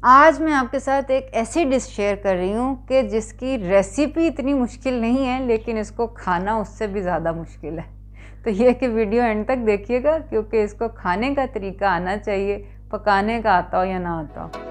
आज मैं आपके साथ एक ऐसी डिश शेयर कर रही हूँ कि जिसकी रेसिपी इतनी मुश्किल नहीं है, लेकिन इसको खाना उससे भी ज़्यादा मुश्किल है। तो ये कि वीडियो एंड तक देखिएगा, क्योंकि इसको खाने का तरीका आना चाहिए, पकाने का आता हो या ना आता हो।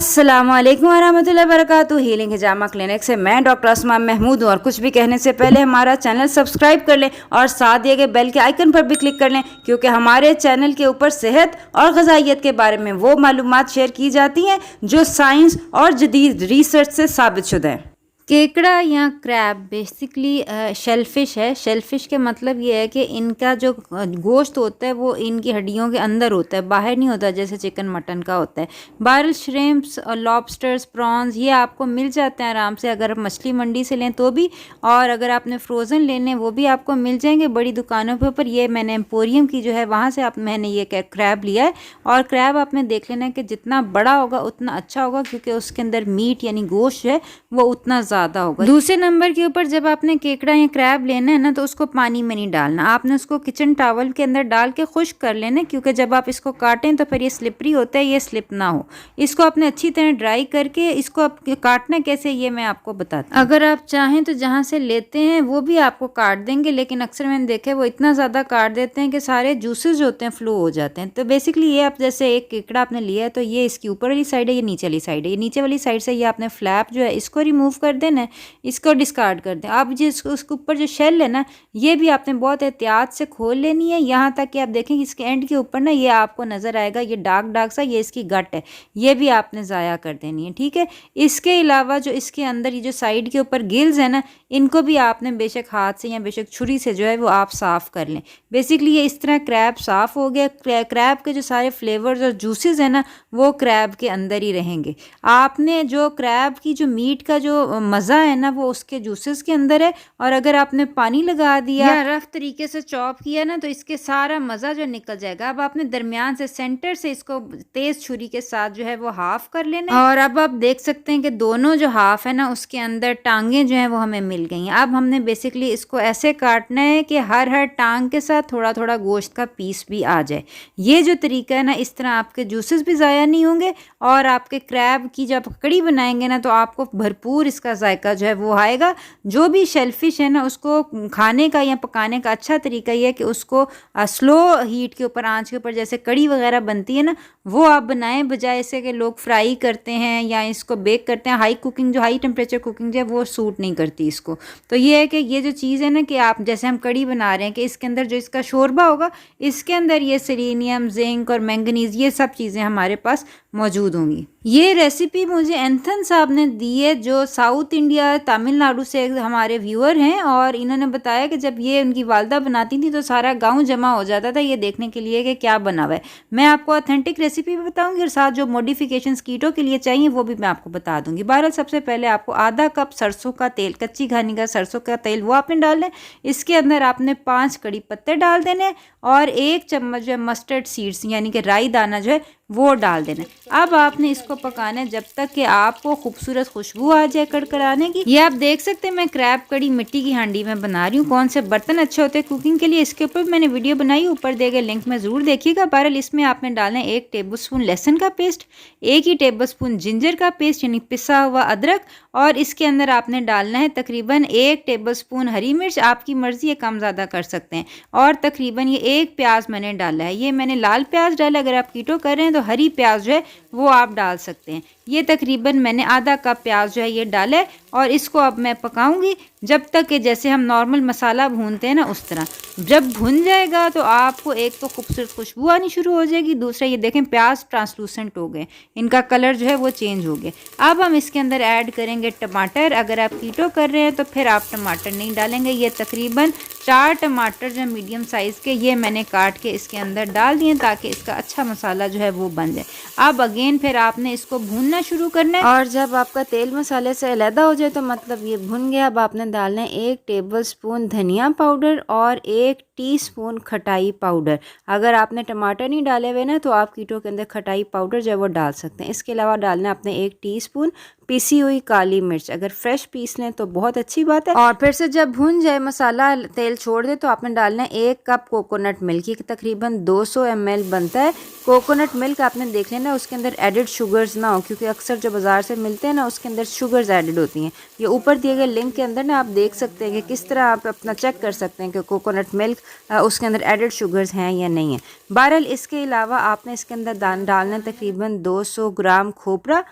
अस्सलामुअलैकुम वरहमतुल्लाहि वबरकातुहू। हीलिंग हिजामा क्लिनिक से मैं डॉक्टर अस्मा महमूद हूँ। और कुछ भी कहने से पहले हमारा चैनल सब्सक्राइब कर लें और साथ दिए गए बेल के आइकन पर भी क्लिक कर लें, क्योंकि हमारे चैनल के ऊपर सेहत और ग़िज़ाइयत के बारे में वो मालूमात शेयर की जाती हैं जो साइंस और जदीद रिसर्च से साबित शुदा है। केकड़ा या क्रैब बेसिकली शेलफिश है। शेलफिश के मतलब ये है कि इनका जो गोश्त होता है वो इनकी हड्डियों के अंदर होता है, बाहर नहीं होता जैसे चिकन मटन का होता है। बहरहाल श्रिम्प्स और लॉबस्टर्स, प्रॉन्स ये आपको मिल जाते हैं आराम से, अगर आप मछली मंडी से लें तो भी, और अगर आपने फ्रोज़न लेने वो भी आपको मिल जाएंगे बड़ी दुकानों पे। पर ये मैंने एम्पोरियम की जो है वहाँ से मैंने ये क्रैब लिया है। और क्रैब आपने देख लेना है कि जितना बड़ा होगा उतना अच्छा होगा, क्योंकि उसके अंदर मीट यानी गोश्त है वो उतना ज़्यादा होगा। दूसरे नंबर के ऊपर जब आपने केकड़ा या क्रैब लेना है ना, तो उसको पानी में नहीं डालना, आपने उसको किचन टॉवल के अंदर डाल के खुश्क कर लेना, क्योंकि जब आप इसको काटें तो फिर ये स्लिपरी होता है, ये स्लिप ना हो। इसको आपने अच्छी तरह ड्राई करके इसको आप काटना कैसे ये मैं आपको बताती हूँ। अगर आप चाहें तो जहाँ से लेते हैं वो भी आपको काट देंगे, लेकिन अक्सर मैंने देखा है वो इतना ज़्यादा काट देते हैं कि सारे जूसेस जो होते हैं फ्लो हो जाते हैं। तो बेसिकली ये आप जैसे एक केकड़ा आपने लिया है तो ये इसकी ऊपर वाली साइड है, ये नीचे वाली साइड है। ये नीचे वाली साइड से ये आपने फ्लैप जो है इसको रिमूव कर देना है, इसको डिस्कार्ड कर दें। अब जिस उसके ऊपर जो शेल है ना, ये भी आपने बहुत एहतियात से खोल लेनी है, यहाँ तक कि आप देखें कि इसके एंड के ऊपर ना ये आपको नज़र आएगा ये डार्क डार्क सा, ये इसकी गट है, ये भी आपने ज़ाया कर देनी है, ठीक है। इसके अलावा जो इसके अंदर ये जो साइड के ऊपर गिल्स है ना, इनको भी आपने बेशक हाथ से या बेशक छुरी से जो है वो आप साफ़ कर लें। बेसिकली ये इस तरह क्रैब साफ़ हो गया। क्रैब के जो सारे फ्लेवर्स और जूसेस है ना वो क्रैब के अंदर ही रहेंगे। आपने जो क्रैब की जो मीट का जो मज़ा है ना वो उसके जूसेस के अंदर है, और अगर आपने पानी लगा दिया या रफ तरीके से चॉप किया ना तो इसके सारा मज़ा जो निकल जाएगा। अब आपने दरमियान से सेंटर से इसको तेज़ छुरी के साथ जो है वो हाफ कर लेना है, और अब आप देख सकते हैं कि दोनों जो हाफ है ना उसके अंदर टांगें जो हैं वो हमें मिल गई हैं। अब हमने बेसिकली इसको ऐसे काटना है कि हर टांग के साथ थोड़ा थोड़ा गोश्त का पीस भी आ जाए। ये जो तरीका है ना, इस तरह आपके जूसेस भी ज़ाया नहीं होंगे, और आपके क्रैब की जब कड़ी बनाएंगे ना तो आपको भरपूर इसका जायका जो है वो आएगा। जो भी शेलफिश है ना उसको खाने का या पकाने का अच्छा तरीका ये है कि उसको स्लो हीट के ऊपर, आंच के ऊपर, जैसे कड़ी वगैरह बनती है ना वो आप बनाएं, बजाय ऐसे कि लोग फ्राई करते हैं या इसको बेक करते हैं। हाई कुकिंग, जो हाई टेम्परेचर कुकिंग जो है वो सूट नहीं करती इसको। तो ये है कि ये जो चीज़ है ना कि आप जैसे हम कड़ी बना रहे हैं कि इसके अंदर जो इसका शोरबा होगा इसके अंदर ये सेलेनियम, जिंक और मैंगनीज ये सब चीज़ें हमारे पास मौजूद होंगी। ये रेसिपी मुझे एंथन साहब ने दी है, जो साउथ इंडिया तमिलनाडु से हमारे व्यूअर हैं, और इन्होंने बताया कि जब ये उनकी वालदा बनाती थी तो सारा गांव जमा हो जाता था ये देखने के लिए कि क्या बना हुआ है। मैं आपको ऑथेंटिक रेसिपी भी बताऊंगी और साथ जो मॉडिफिकेशंस कीटो के लिए चाहिए वो भी मैं आपको बता दूंगी। बहरहाल सबसे पहले आपको आधा कप सरसों का तेल, कच्ची घानी का सरसों का तेल वो आपने डालना है। इसके अंदर आपने 5 कड़ी पत्ते डाल देने और 1 चम्मच जो है मस्टर्ड सीड्स यानी कि राई दाना जो है वो डाल देना। अब आपने इसको पकाना है जब तक कि आपको खूबसूरत खुशबू आ जाए कड़कड़ाने की। ये आप देख सकते हैं मैं क्रैब कड़ी मिट्टी की हांडी में बना रही हूँ। कौन से बर्तन अच्छे होते हैं कुकिंग के लिए इसके ऊपर मैंने वीडियो बनाई, ऊपर दिए गए लिंक में ज़रूर देखिएगा। बहरहाल इसमें आपने डालना है 1 टेबलस्पून लहसुन का पेस्ट, 1 ही टेबलस्पून जिंजर का पेस्ट यानी पिसा हुआ अदरक, और इसके अंदर आपने डालना है तकरीबन 1 टेबलस्पून हरी मिर्च, आपकी मर्ज़ी है कम ज़्यादा कर सकते हैं, और तकरीबन ये 1 प्याज मैंने डाला है। ये मैंने लाल प्याज डाला, अगर आप कीटो कर रहे हैं तो हरी प्याज जो है वो आप डाल सकते हैं। ये तकरीबन मैंने आधा कप प्याज जो है ये डाला है, और इसको अब मैं पकाऊंगी जब तक कि जैसे हम नॉर्मल मसाला भूनते हैं ना उस तरह। जब भुन जाएगा तो आपको एक तो खूबसूरत खुशबू आनी शुरू हो जाएगी, दूसरा ये देखें प्याज ट्रांसलूसेंट हो गए, इनका कलर जो है वो चेंज हो गया। अब हम इसके अंदर ऐड करेंगे टमाटर। अगर आप कीटो कर रहे हैं तो फिर आप टमाटर नहीं डालेंगे। ये तकरीबन 4 टमाटर जो मीडियम साइज़ के ये मैंने काट के इसके अंदर डाल दिए ताकि इसका अच्छा मसाला जो है वो बन जाए। अब अगेन फिर आपने इसको भूनना शुरू करना है, और जब आपका तेल मसाले से अलहदा हो जाए तो मतलब ये भुन गया। अब आपने डालना है 1 टेबलस्पून धनिया पाउडर और 1 टीस्पून खटाई पाउडर। अगर आपने टमाटर नहीं डाले हुए ना तो आप कीटो के अंदर खटाई पाउडर जो है वो डाल सकते हैं। इसके अलावा डालना है आपने 1 टीस्पून पिसी हुई काली मिर्च, अगर फ्रेश पीस लें तो बहुत अच्छी बात है। और फिर से जब भुन जाए मसाला तेल तेल छोड़ दे तो आपने डालना है 1 कप कोकोनट मिल्क। ये तकरीबन 200 ml बनता है। कोकोनट मिल्क आपने देख लेना उसके अंदर एडिड शुगर्स ना हो, क्योंकि अक्सर जो बाज़ार से मिलते हैं ना उसके अंदर शुगर्स एडिड होती हैं। ये ऊपर दिए गए लिंक के अंदर ना आप देख सकते हैं कि किस तरह आप अपना चेक कर सकते हैं कि कोकोनट मिल्क उसके अंदर एडिड शुगर्स हैं या नहीं है। बहरहाल इसके अलावा आपने इसके अंदर डालना है तकरीबन 200 ग्राम खोपरा।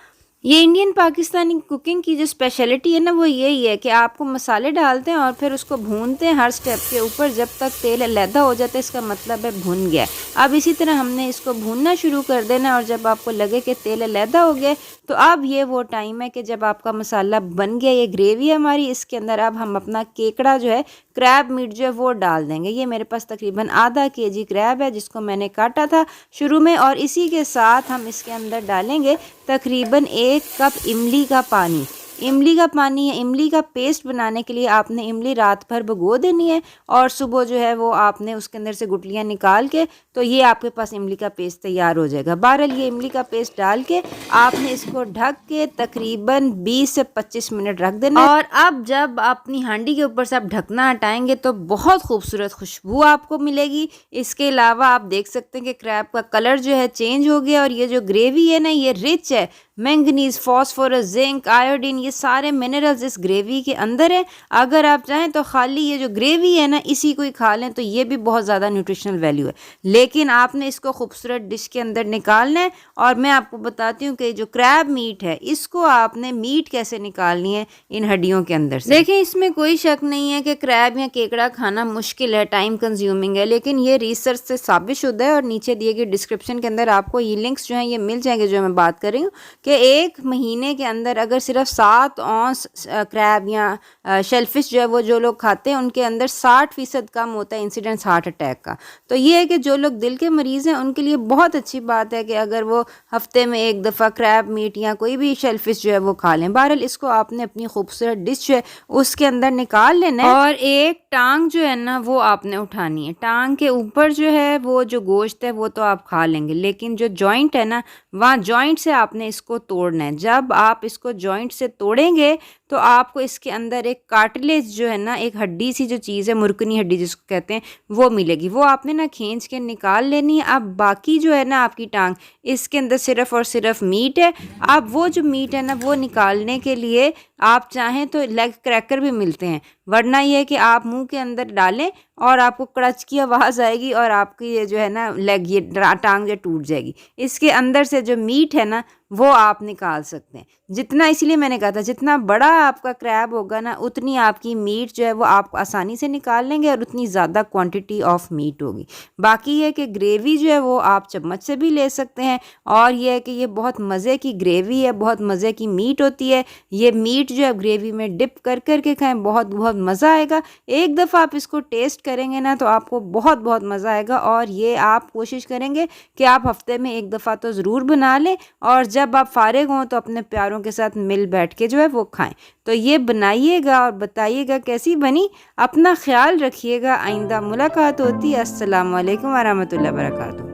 ये इंडियन पाकिस्तानी कुकिंग की जो स्पेशलिटी है ना वो यही है कि आपको मसाले डालते हैं और फिर उसको भूनते हैं हर स्टेप के ऊपर जब तक तेल अलहदा हो जाता है, इसका मतलब है भुन गया। अब इसी तरह हमने इसको भूनना शुरू कर देना और जब आपको लगे कि तेल अलहदा हो गया तो अब ये वो टाइम है कि जब आपका मसाला बन गया, ये ग्रेवी है हमारी, इसके अंदर अब हम अपना केकड़ा जो है, क्रैब मीट जो है वो डाल देंगे। ये मेरे पास तकरीबन आधा kg क्रैब है जिसको मैंने काटा था शुरू में, और इसी के साथ हम इसके अंदर डालेंगे तकरीबन 1 कप इमली का पानी। इमली का पानी या इमली का पेस्ट बनाने के लिए आपने इमली रात भर भिगो देनी है और सुबह जो है वो आपने उसके अंदर से गुठलियाँ निकाल के तो ये आपके पास इमली का पेस्ट तैयार हो जाएगा। बहरहाल ये इमली का पेस्ट डाल के आपने इसको ढक के तकरीबन 20 से 25 मिनट रख देना। और अब जब अपनी हांडी के ऊपर से आप ढकना हटाएंगे तो बहुत खूबसूरत खुशबू आपको मिलेगी। इसके अलावा आप देख सकते हैं कि क्रैब का कलर जो है चेंज हो गया और ये जो ग्रेवी है ना ये रिच है। मैंगनीज, फॉस्फोरस, जिंक, आयोडीन, ये सारे मिनरल्स इस ग्रेवी के अंदर है। अगर आप चाहें तो खाली ये जो ग्रेवी है ना इसी को ही खा लें तो ये भी बहुत ज़्यादा न्यूट्रिशनल वैल्यू है, लेकिन आपने इसको खूबसूरत डिश के अंदर निकालना है। और मैं आपको बताती हूँ कि जो क्रैब मीट है इसको आपने मीट कैसे निकालनी है इन हड्डियों के अंदर से। देखें, इसमें कोई शक नहीं है कि क्रैब या केकड़ा खाना मुश्किल है, टाइम कंज्यूमिंग है, लेकिन ये रिसर्च से साबित शुदा है और नीचे दिए गए डिस्क्रिप्शन के अंदर आपको ये लिंक्स जो हैं ये मिल जाएंगे जो मैं बात कर रही हूँ कि 1 महीने के अंदर अगर सिर्फ 7 औंस क्रैब या शेलफिश जो है वो जो लोग खाते हैं उनके अंदर 60% कम होता है इंसिडेंस हार्ट अटैक का। तो ये है कि जो लोग दिल के मरीज़ हैं उनके लिए बहुत अच्छी बात है कि अगर वो हफ्ते में 1 दफ़ा क्रैब मीट या कोई भी शेलफिश जो है वो खा लें। बहरहाल इसको आपने अपनी खूबसूरत डिश जो है उसके अंदर निकाल लेना है और एक टांग जो है ना वो आपने उठानी है। टांग के ऊपर जो है वो जो गोश्त है वो तो आप खा लेंगे, लेकिन जो जॉइंट है ना वहाँ जॉइंट से आपने इसको तोड़ना है। जब आप इसको जॉइंट से तोड़ेंगे तो आपको इसके अंदर एक कार्टिलेज जो है ना, एक हड्डी सी जो चीज़ है, मुर्कनी हड्डी जिसको कहते हैं, वो मिलेगी। वो आपने ना खींच के निकाल लेनी है। अब बाकी जो है ना आपकी टांग, इसके अंदर सिर्फ़ और सिर्फ मीट है। अब वो जो मीट है ना वो निकालने के लिए आप चाहें तो लेग क्रैकर भी मिलते हैं, वरना ये है कि आप मुंह के अंदर डालें और आपको कड़च की आवाज़ आएगी और आपकी ये जो है ना लेग, ये टांग जो टूट जाएगी। इसके अंदर से जो मीट है ना वो आप निकाल सकते हैं जितना, इसलिए मैंने कहा था जितना बड़ा आपका क्रैब होगा ना उतनी आपकी मीट जो है वो आप आसानी से निकाल लेंगे और उतनी ज़्यादा क्वांटिटी ऑफ मीट होगी। बाकी ये कि ग्रेवी जो है वो आप चम्मच से भी ले सकते हैं और ये है कि ये बहुत मज़े की ग्रेवी है, बहुत मज़े की मीट होती है। ये मीट जो है ग्रेवी में डिप कर कर के खाएँ, बहुत बहुत मज़ा आएगा। एक दफ़ा आप इसको टेस्ट करेंगे ना तो आपको बहुत बहुत मज़ा आएगा और ये आप कोशिश करेंगे कि आप हफ्ते में 1 दफ़ा तो ज़रूर बना लें और जब आप फारिग हों तो अपने प्यारों के साथ मिल बैठ के जो है वो खाएं। तो ये बनाइएगा और बताइएगा कैसी बनी। अपना ख्याल रखिएगा। आइंदा मुलाकात होती है। अस्सलाम वालेकुम व रहमतुल्लाहि व बरकातहू।